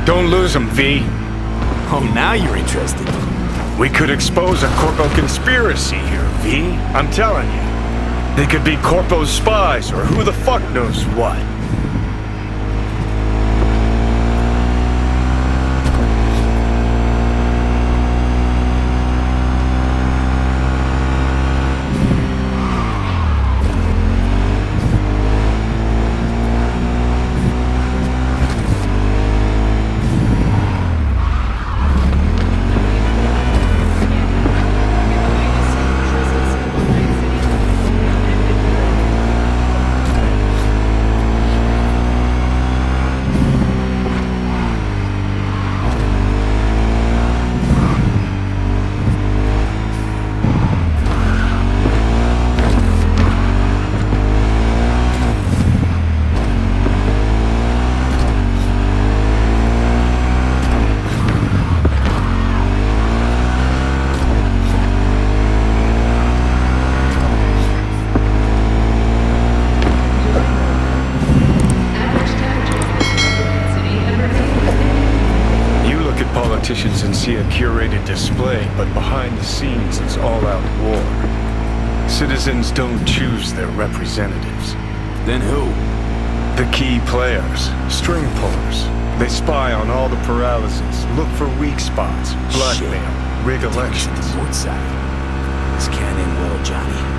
Don't lose him, V. Oh, now you're interested. We could expose a Corpo conspiracy here, V. I'm telling you. They could be Corpo's spies, or who the fuck knows what. And see a curated display, but behind the scenes it's all-out war. Citizens don't choose their representatives. Then who? The key players, string pullers. They spy on all the paralysis, look for weak spots, blackmail, rig elections. What side? This can't end well, Johnny.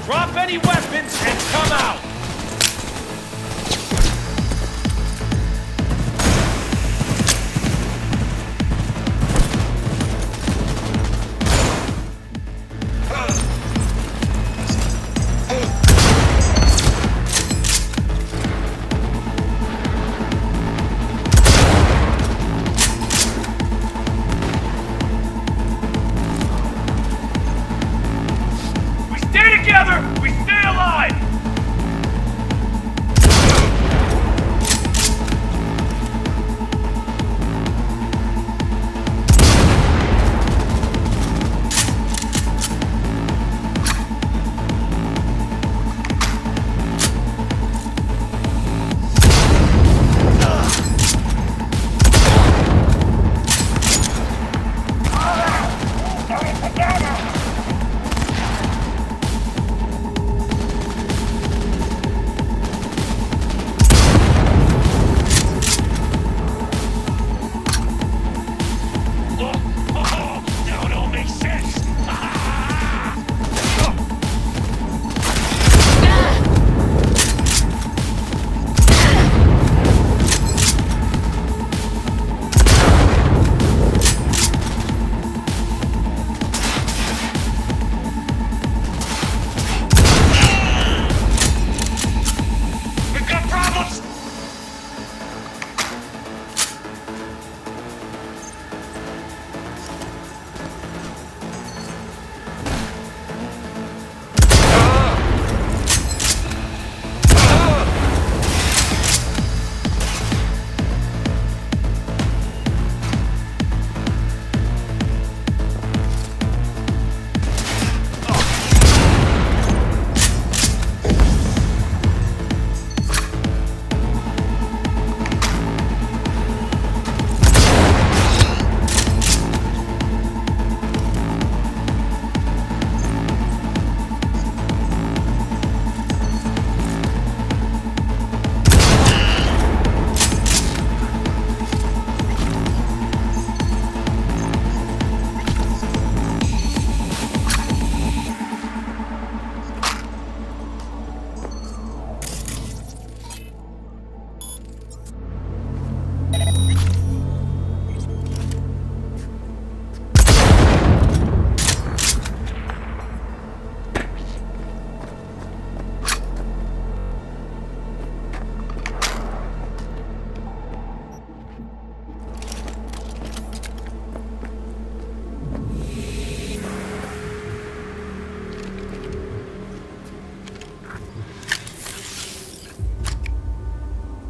Drop any weapons and come out! We stay alive!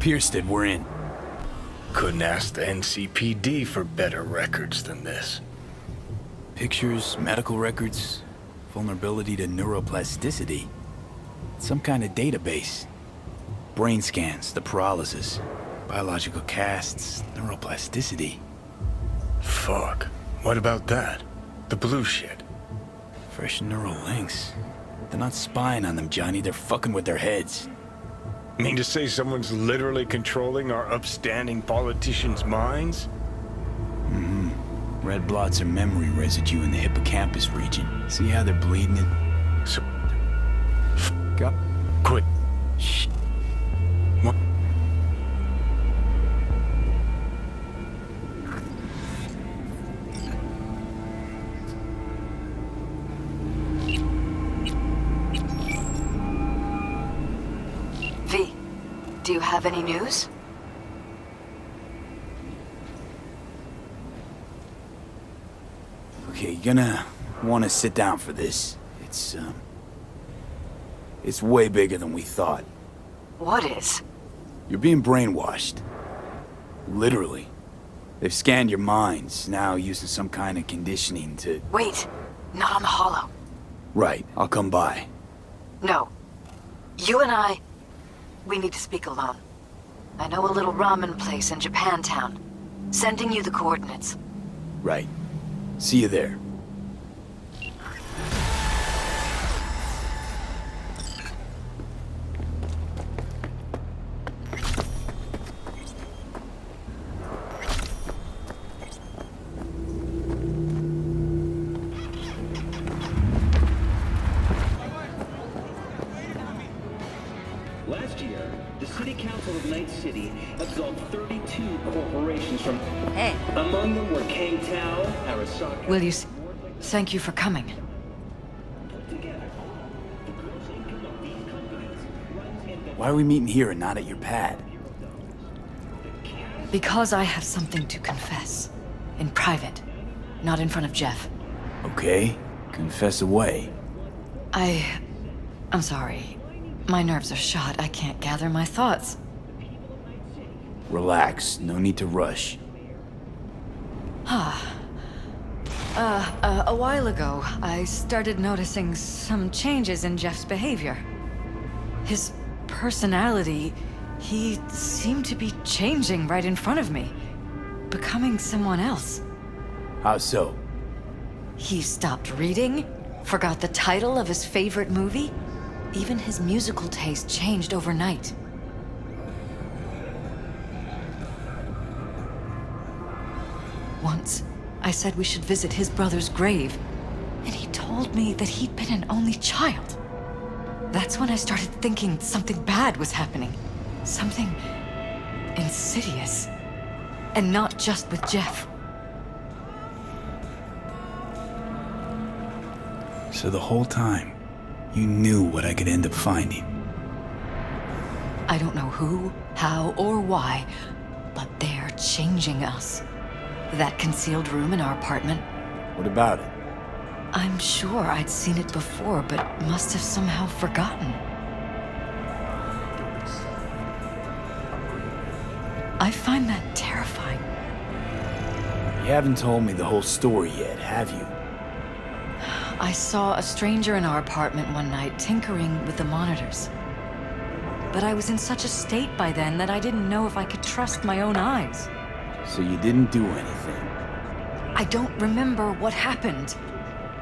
Piersted, we're in. Couldn't ask the NCPD for better records than this. Pictures, medical records, vulnerability to neuroplasticity. Some kind of database. Brain scans, the paralysis, biological casts, neuroplasticity. Fuck. What about that? The blue shit. Fresh neural links. They're not spying on them, Johnny. They're fucking with their heads. Mean to say someone's literally controlling our upstanding politicians' minds? Red blots are memory residue in the hippocampus region. See how they're bleeding it? So... Up. Quit. Shh. What? V, do you have any news? Okay, you're gonna want to sit down for this. It's way bigger than we thought. What is? You're being brainwashed. Literally. They've scanned your minds, now using some kind of conditioning to... Wait, not on the holo. Right, I'll come by. No. You and we need to speak alone. I know a little ramen place in Japantown. Sending you the coordinates. Right. See you there. Last year, the City Council of Night City absolved 32 corporations from... Hey. Among them were Kang Tao, Arasaka... Will you thank you for coming. Why are we meeting here and not at your pad? Because I have something to confess. In private. Not in front of Jeff. Okay, confess away. I'm sorry. My nerves are shot. I can't gather my thoughts. Relax, no need to rush. A while ago, I started noticing some changes in Jeff's behavior. His personality, he seemed to be changing right in front of me. Becoming someone else. How so? He stopped reading, forgot the title of his favorite movie. Even his musical taste changed overnight. Once, I said we should visit his brother's grave, and he told me that he'd been an only child. That's when I started thinking something bad was happening. Something insidious. And not just with Jeff. So the whole time, you knew what I could end up finding. I don't know who, how, or why, but they're changing us. That concealed room in our apartment. What about it? I'm sure I'd seen it before, but must have somehow forgotten. I find that terrifying. You haven't told me the whole story yet, have you? I saw a stranger in our apartment one night tinkering with the monitors. But I was in such a state by then that I didn't know if I could trust my own eyes. So you didn't do anything? I don't remember what happened.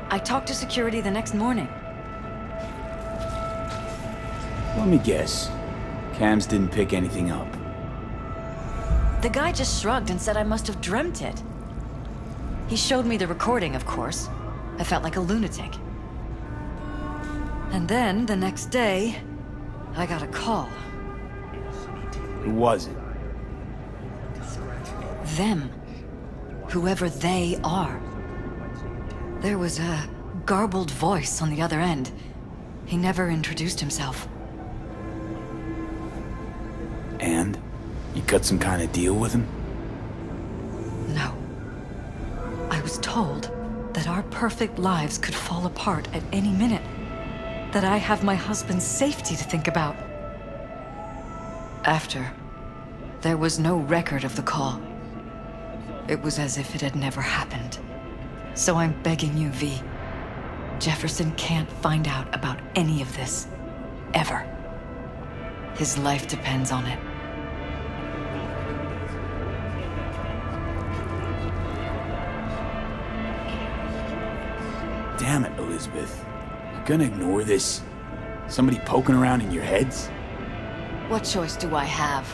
I talked to security the next morning. Let me guess. Cams didn't pick anything up. The guy just shrugged and said I must have dreamt it. He showed me the recording, of course. I felt like a lunatic. And then, the next day, I got a call. Who was it? Them. Whoever they are. There was a garbled voice on the other end. He never introduced himself. And? You cut some kind of deal with him? No. I was told that our perfect lives could fall apart at any minute. That I have my husband's safety to think about. After There was no record of the call. It was as if it had never happened. So I'm begging you, V. Jefferson can't find out about any of this. Ever. His life depends on it. Damn it, Elizabeth. You gonna ignore this? Somebody poking around in your heads? What choice do I have?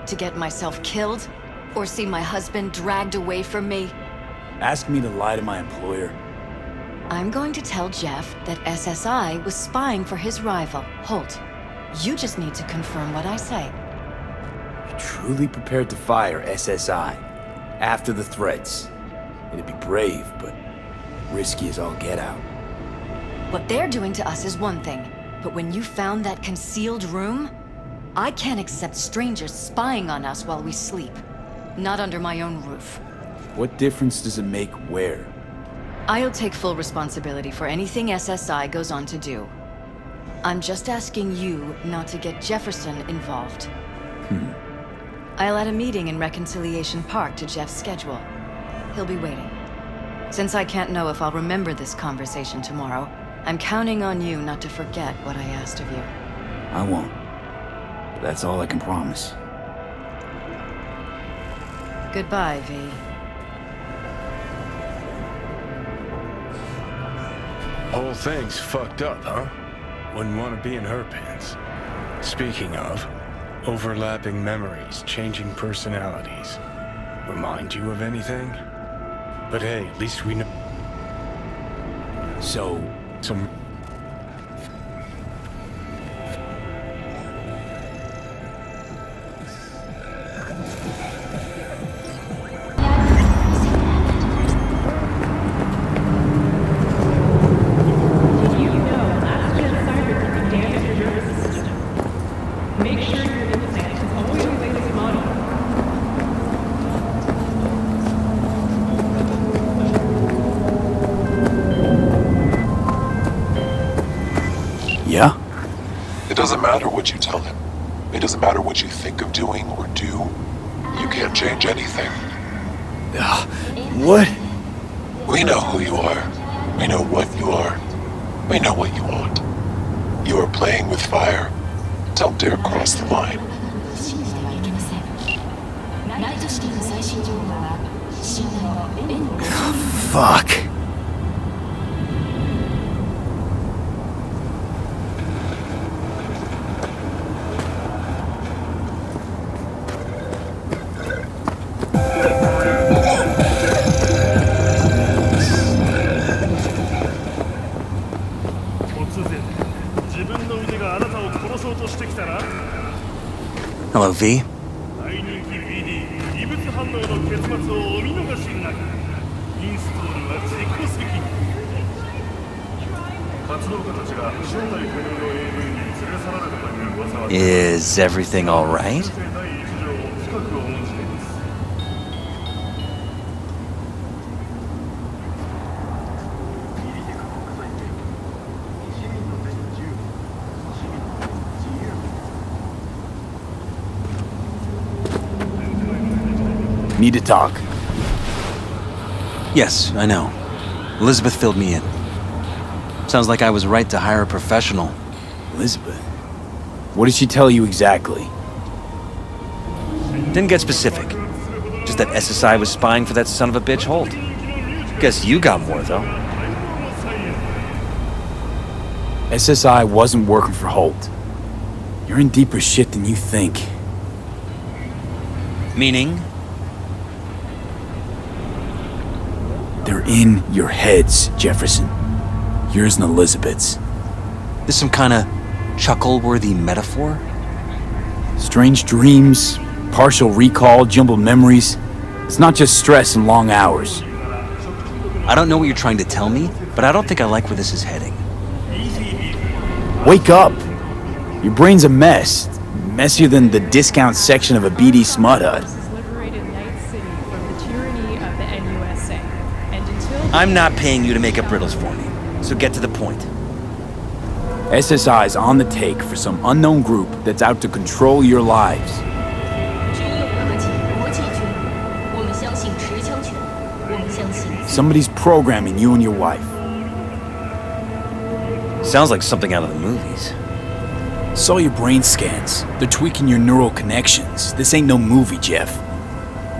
To get myself killed? Or see my husband dragged away from me? Ask me to lie to my employer. I'm going to tell Jeff that SSI was spying for his rival, Holt. You just need to confirm what I say. You're truly prepared to fire SSI after the threats. It'd be brave, but risky as all get out. What they're doing to us is one thing, but when you found that concealed room, I can't accept strangers spying on us while we sleep. Not under my own roof. What difference does it make where? I'll take full responsibility for anything SSI goes on to do. I'm just asking you not to get Jefferson involved. I'll add a meeting in Reconciliation Park to Jeff's schedule. He'll be waiting. Since I can't know if I'll remember this conversation tomorrow, I'm counting on you not to forget what I asked of you. I won't. But that's all I can promise. Goodbye, V. Whole thing's fucked up, huh? Wouldn't want to be in her pants. Speaking of, overlapping memories, changing personalities. Remind you of anything? But hey, at least we know So, some... yeah? It doesn't matter what you tell him. It doesn't matter what you think of doing or do. You can't change anything. What? We know who you are. We know what you are. We know what you want. You are playing with fire. Don't dare cross the line. Fuck. Hello, V. Is everything all right? Need to talk. Yes, I know. Elizabeth filled me in. Sounds like I was right to hire a professional. Elizabeth? What did she tell you exactly? Didn't get specific. Just that SSI was spying for that son of a bitch Holt. Guess you got more, though. SSI wasn't working for Holt. You're in deeper shit than you think. Meaning? They're in your heads, Jefferson. Yours and Elizabeth's. This some kind of chuckle-worthy metaphor? Strange dreams, partial recall, jumbled memories. It's not just stress and long hours. I don't know what you're trying to tell me, but I don't think I like where this is heading. Wake up! Your brain's a mess. Messier than the discount section of a BD smut hut. Liberated Night City from the tyranny of the NUSA. And until I'm not paying you to make up riddles for me, so get to the point. SSI's on the take for some unknown group that's out to control your lives. Somebody's programming you and your wife. Sounds like something out of the movies. Saw your brain scans. They're tweaking your neural connections. This ain't no movie, Jeff.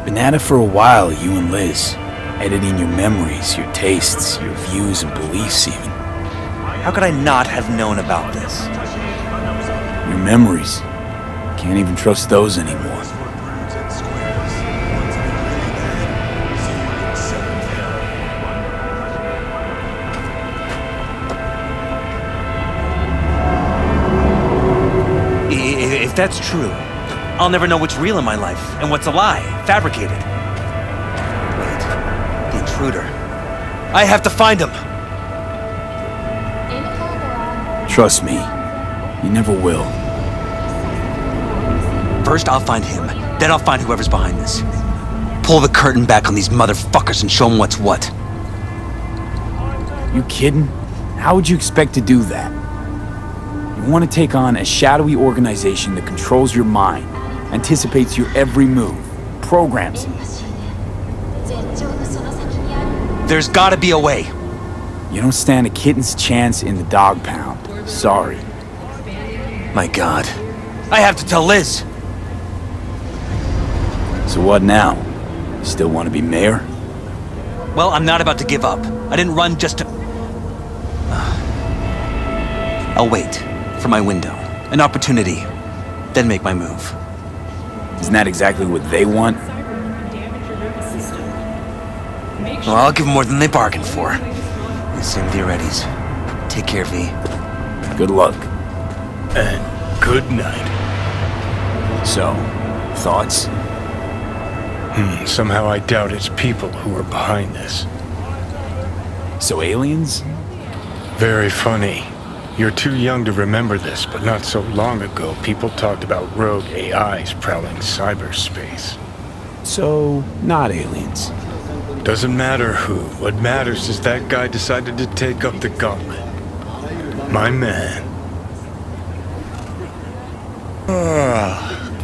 Been at it for a while, you and Liz. Editing your memories, your tastes, your views and beliefs even. How could I not have known about this? Your memories. Can't even trust those anymore. If that's true, I'll never know what's real in my life and what's a lie, fabricated. Wait, the intruder. I have to find him! Trust me, you never will. First I'll find him, then I'll find whoever's behind this. Pull the curtain back on these motherfuckers and show them what's what. You kidding? How would you expect to do that? You want to take on a shadowy organization that controls your mind, anticipates your every move, programs you. There's gotta be a way. You don't stand a kitten's chance in the dog pound. Sorry. My God. I have to tell Liz! So what now? You still want to be mayor? Well, I'm not about to give up. I didn't run just to... I'll wait for my window, an opportunity, then make my move. Isn't that exactly what they want? Well, I'll give them more than they bargained for. Same with your readies. Take care, V. Good luck. And good night. So, thoughts? Somehow I doubt it's people who are behind this. So aliens? Very funny. You're too young to remember this, but not so long ago, people talked about rogue AIs prowling cyberspace. So, not aliens. Doesn't matter who. What matters is that guy decided to take up the gauntlet. My man.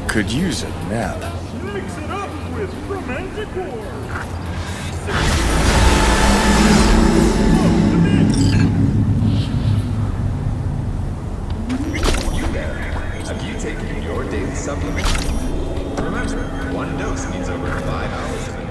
Could use a nap. Mix it up with romantic war. Have you taken your daily supplement? Remember, one dose means over 5 hours of